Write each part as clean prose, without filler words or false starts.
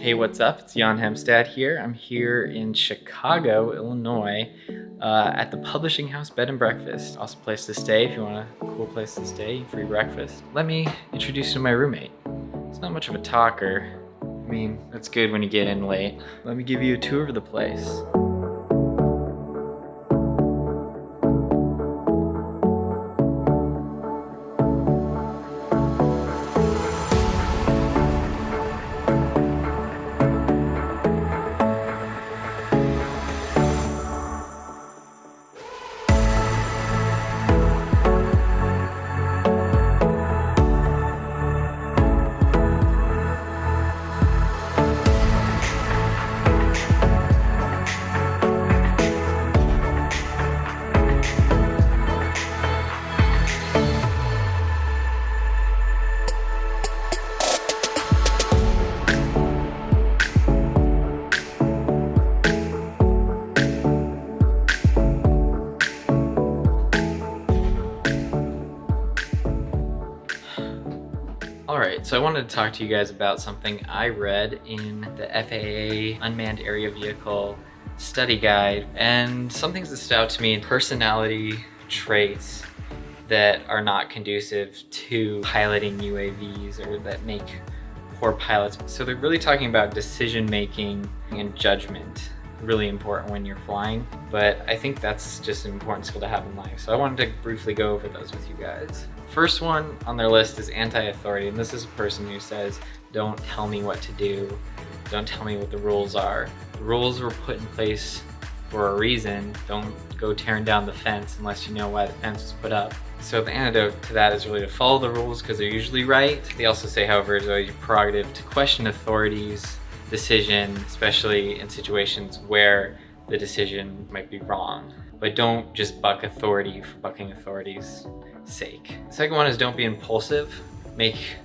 Hey, what's up? It's Jan Hemstad here. I'm here in Chicago, Illinois, at the Publishing House Bed and Breakfast. Awesome place to stay if you want a cool place to stay, free breakfast. Let me introduce you to my roommate. He's not much of a talker. I mean, that's good when you get in late. Let me give you a tour of the place. Alright, so I wanted to talk to you guys about something I read in the FAA Unmanned Area Vehicle Study Guide, and some things that stood out to me: personality traits that are not conducive to piloting UAVs or that make poor pilots. So they're really talking about decision making and judgment. Really important when you're flying, but I think that's just an important skill to have in life. So I wanted to briefly go over those with you guys. First one on their list is anti-authority, and this is a person who says, don't tell me what to do, don't tell me what the rules are. The rules were put in place for a reason. Don't go tearing down the fence unless you know why the fence was put up. So the antidote to that is really to follow the rules because they're usually right. They also say, however, it's always your prerogative to question authorities' decision, especially in situations where the decision might be wrong. But don't just buck authority for bucking authority's sake. The second one is don't be impulsive. Make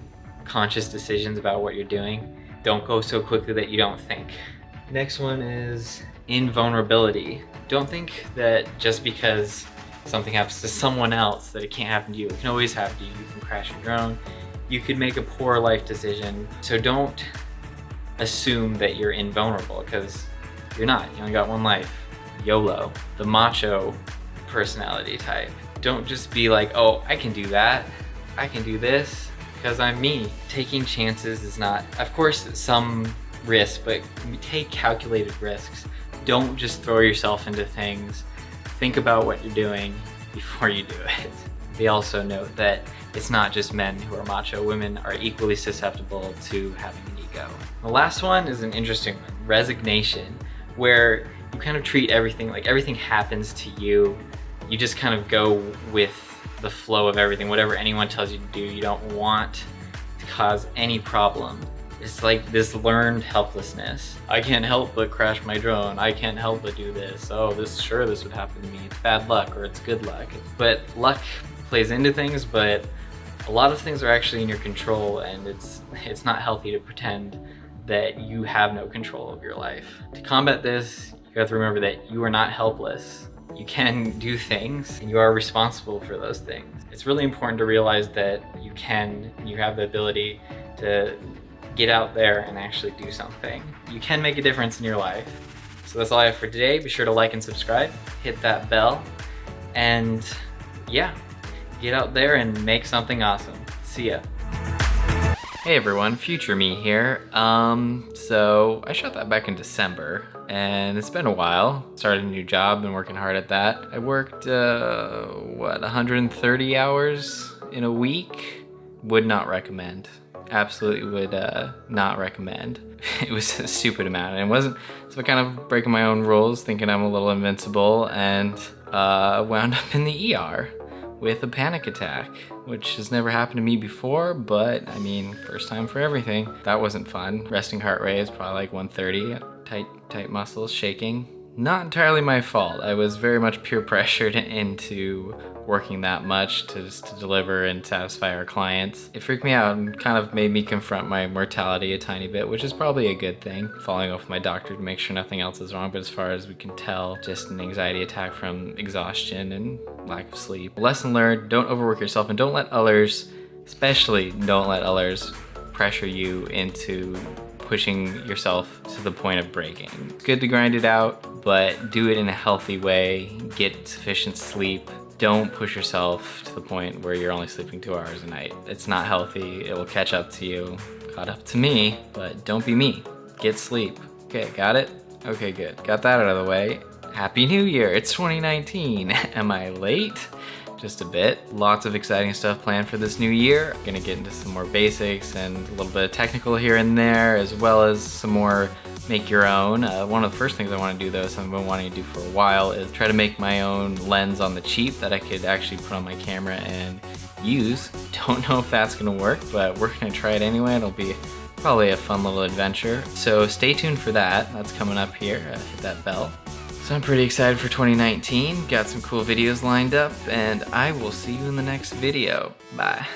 conscious decisions about what you're doing. Don't go so quickly that you don't think. Next one is invulnerability. Don't think that just because something happens to someone else that it can't happen to you. It can always happen to you. You can crash your drone. You could make a poor life decision. So don't assume that you're invulnerable, because you're not. You only got one life. YOLO. The macho personality type. Don't just be like, oh, I can do that, I can do this, because I'm me. Taking chances is not, of course, some risks, but take calculated risks. Don't just throw yourself into things. Think about what you're doing before you do it. They also note that it's not just men who are macho. Women are equally susceptible to having an ego. The last one is an interesting one: resignation, where you kind of treat everything like everything happens to you. You just kind of go with the flow of everything. Whatever anyone tells you to do, you don't want to cause any problem. It's like this learned helplessness. I can't help but crash my drone. I can't help but do this. Oh, this would happen to me. It's bad luck or it's good luck. But luck plays into things, but a lot of things are actually in your control, and it's not healthy to pretend that you have no control of your life. To combat this, you have to remember that you are not helpless. You can do things, and you are responsible for those things. It's really important to realize that you have the ability to get out there and actually do something. You can make a difference in your life. So that's all I have for today. Be sure to like and subscribe, hit that bell, and yeah, get out there and make something awesome. See ya. Hey everyone, future me here. So I shot that back in December, and it's been a while. Started a new job, been working hard at that. I worked, 130 hours in a week. Would not recommend. Absolutely would not recommend. It was a stupid amount, and it wasn't, so I kind of breaking my own rules, thinking I'm a little invincible, and wound up in the ER with a panic attack, which has never happened to me before, but I mean, first time for everything. That wasn't fun. Resting heart rate is probably like 130, tight muscles, shaking. Not entirely my fault. I was very much peer pressured into working that much to deliver and satisfy our clients. It freaked me out and kind of made me confront my mortality a tiny bit, which is probably a good thing. Following up with my doctor to make sure nothing else is wrong, but as far as we can tell, just an anxiety attack from exhaustion and lack of sleep. Lesson learned: don't overwork yourself, and don't let others, especially don't let others pressure you into pushing yourself to the point of breaking. It's good to grind it out, but do it in a healthy way. Get sufficient sleep. Don't push yourself to the point where you're only sleeping 2 hours a night. It's not healthy. It will catch up to you. Caught up to me, but don't be me. Get sleep. Okay, got it? Okay, good. Got that out of the way. Happy New Year, it's 2019. Am I late? Just a bit. Lots of exciting stuff planned for this new year. I'm gonna get into some more basics and a little bit of technical here and there, as well as some more make your own. One of the first things I want to do though, something I've been wanting to do for a while, is try to make my own lens on the cheap that I could actually put on my camera and use. Don't know if that's gonna work, but we're gonna try it anyway. It'll be probably a fun little adventure. So stay tuned for that. That's coming up here. Hit that bell. So I'm pretty excited for 2019. Got some cool videos lined up, and I will see you in the next video. Bye.